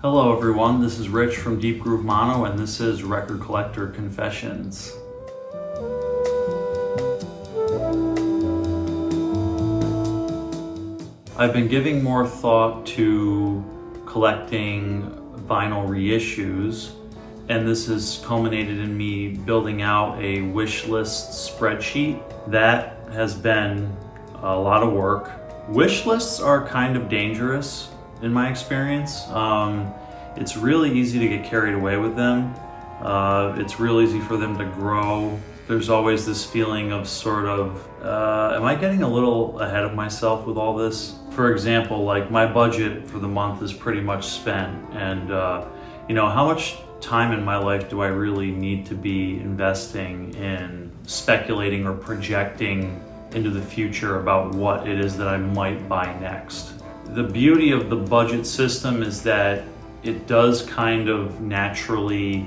Hello everyone, this is Rich from Deep Groove Mono and this is Record Collector Confessions. I've been giving more thought to collecting vinyl reissues, and this has culminated in me building out a wish list spreadsheet. That has been a lot of work. Wish lists are kind of dangerous in my experience. It's really easy to get carried away with them. It's real easy for them to grow. There's always this feeling of am I getting a little ahead of myself with all this? For example, like my budget for the month is pretty much spent, and how much time in my life do I really need to be investing in speculating or projecting into the future about what it is that I might buy next? The beauty of the budget system is that it does kind of naturally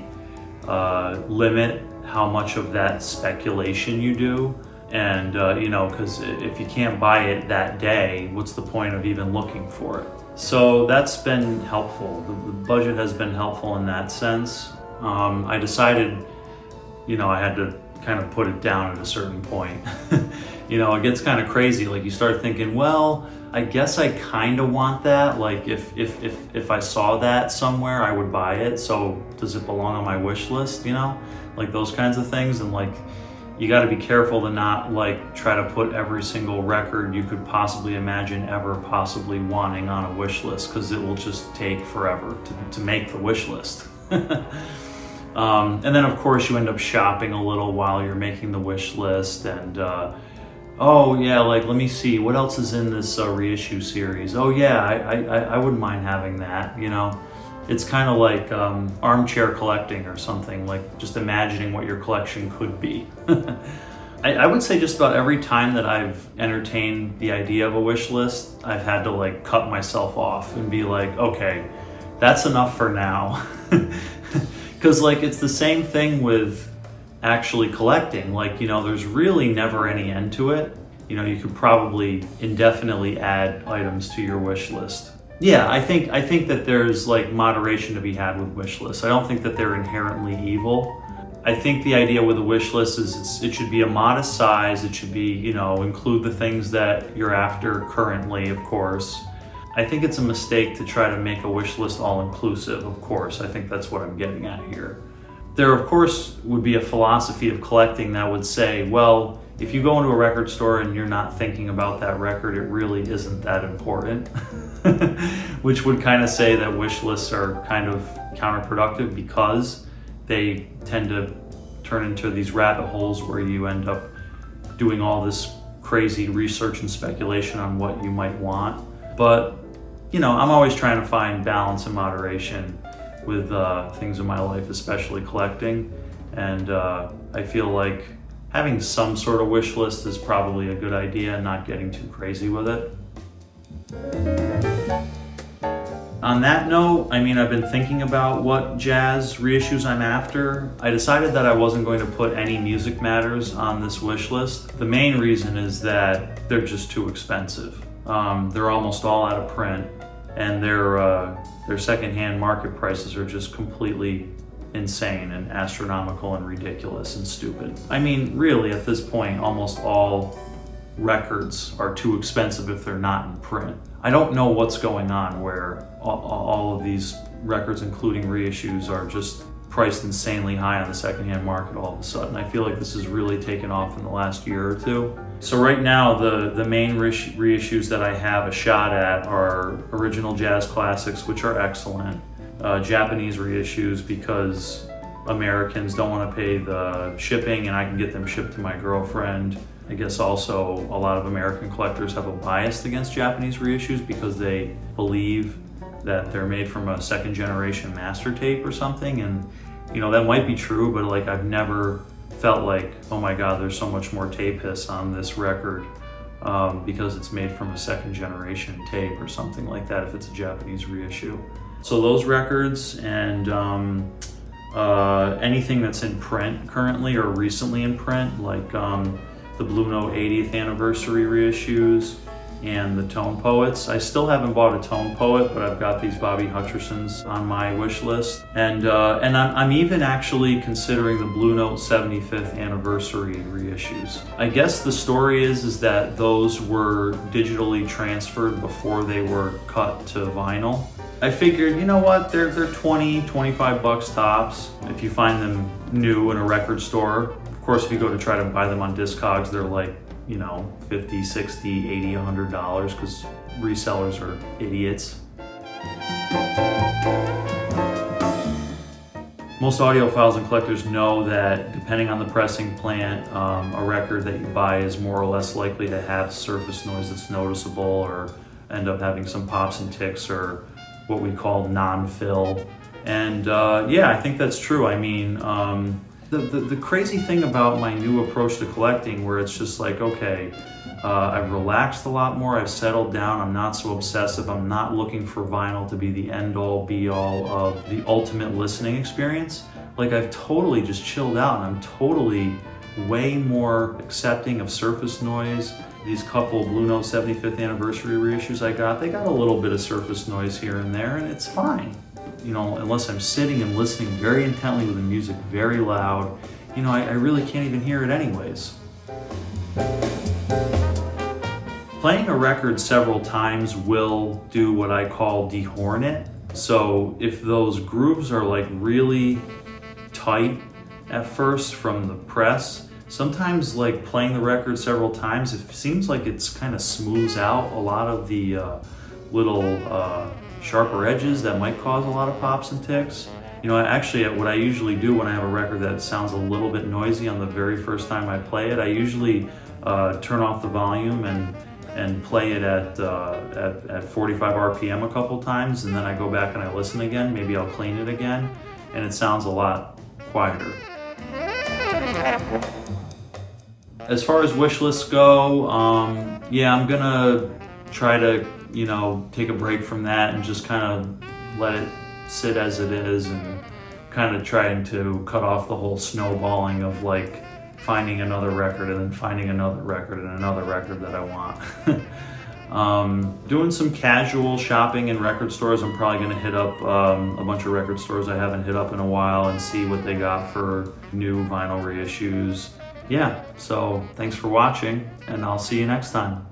limit how much of that speculation you do. And, because if you can't buy it that day, what's the point of even looking for it? So that's been helpful. The budget has been helpful in that sense. I decided, I had to kind of put it down at a certain point. It gets kind of crazy. Like you start thinking, well, I guess I kind of want that. Like if I saw that somewhere, I would buy it. So does it belong on my wish list? Like those kinds of things. And like, you got to be careful to not like try to put every single record you could possibly imagine ever possibly wanting on a wish list, because it will just take forever to make the wish list. And then of course you end up shopping a little while you're making the wish list, and let me see what else is in this reissue series. Oh yeah, I wouldn't mind having that. It's kind of like armchair collecting or something, like just imagining what your collection could be. I would say just about every time that I've entertained the idea of a wish list, I've had to like cut myself off and be like, okay, that's enough for now. Because like it's the same thing with actually collecting. Like, there's really never any end to it. You could probably indefinitely add items to your wish list. Yeah, I think that there's like moderation to be had with wish lists. I don't think that they're inherently evil. I think the idea with a wish list is it should be a modest size. It should be, include the things that you're after currently, of course. I think it's a mistake to try to make a wish list all-inclusive, of course. I think that's what I'm getting at here. There, of course, would be a philosophy of collecting that would say, well, if you go into a record store and you're not thinking about that record, it really isn't that important. Which would kind of say that wish lists are kind of counterproductive, because they tend to turn into these rabbit holes where you end up doing all this crazy research and speculation on what you might want. But, I'm always trying to find balance and moderation with things in my life, especially collecting. And I feel like having some sort of wish list is probably a good idea, not getting too crazy with it. On that note, I've been thinking about what jazz reissues I'm after. I decided that I wasn't going to put any Music Matters on this wish list. The main reason is that they're just too expensive. They're almost all out of print, and their secondhand market prices are just completely insane and astronomical and ridiculous and stupid. Really, at this point, almost all records are too expensive if they're not in print. I don't know what's going on where all of these records, including reissues, are just priced insanely high on the secondhand market all of a sudden. I feel like this has really taken off in the last year or two. So right now, the main reissues that I have a shot at are original jazz classics, which are excellent, Japanese reissues because Americans don't want to pay the shipping and I can get them shipped to my girlfriend. I guess also a lot of American collectors have a bias against Japanese reissues because they believe that they're made from a second generation master tape or something. And that might be true, but like I've never felt like, oh my God, there's so much more tape hiss on this record because it's made from a second generation tape or something like that if it's a Japanese reissue. So those records and anything that's in print currently or recently in print, like the Blue Note 80th anniversary reissues, and the Tone Poets. I still haven't bought a Tone Poet, but I've got these Bobby Hutchersons on my wish list. And I'm even actually considering the Blue Note 75th anniversary reissues. I guess the story is that those were digitally transferred before they were cut to vinyl. I figured, you know what, they're 20, 25 bucks tops if you find them new in a record store. Of course, if you go to try to buy them on Discogs, they're like, you know, $50, $60, $80, $100 because resellers are idiots. Most audiophiles and collectors know that depending on the pressing plant, a record that you buy is more or less likely to have surface noise that's noticeable or end up having some pops and ticks or what we call non-fill. And yeah, I think that's true. I mean, the crazy thing about my new approach to collecting, where it's just like, okay, I've relaxed a lot more, I've settled down, I'm not so obsessive, I'm not looking for vinyl to be the end-all, be-all of the ultimate listening experience. Like, I've totally just chilled out, and I'm totally way more accepting of surface noise. These couple Blue Note 75th anniversary reissues I got, they got a little bit of surface noise here and there, and it's fine. You know, unless I'm sitting and listening very intently with the music very loud, you know, I really can't even hear it anyways. Playing a record several times will do what I call dehorn it. So if those grooves are like really tight at first from the press, sometimes like playing the record several times, it seems like it's kind of smooths out a lot of the little sharper edges that might cause a lot of pops and ticks. You know, actually what I usually do when I have a record that sounds a little bit noisy on the very first time I play it, I usually turn off the volume and play it at 45 RPM a couple times, and then I go back and I listen again. Maybe I'll clean it again, and it sounds a lot quieter. As far as wish lists go, yeah, I'm gonna try to, you know, take a break from that and just kind of let it sit as it is, and kind of trying to cut off the whole snowballing of like finding another record and then finding another record and another record that I want. Doing some casual shopping in record stores. I'm probably going to hit up a bunch of record stores I haven't hit up in a while and see what they got for new vinyl reissues. Yeah, so thanks for watching, and I'll see you next time.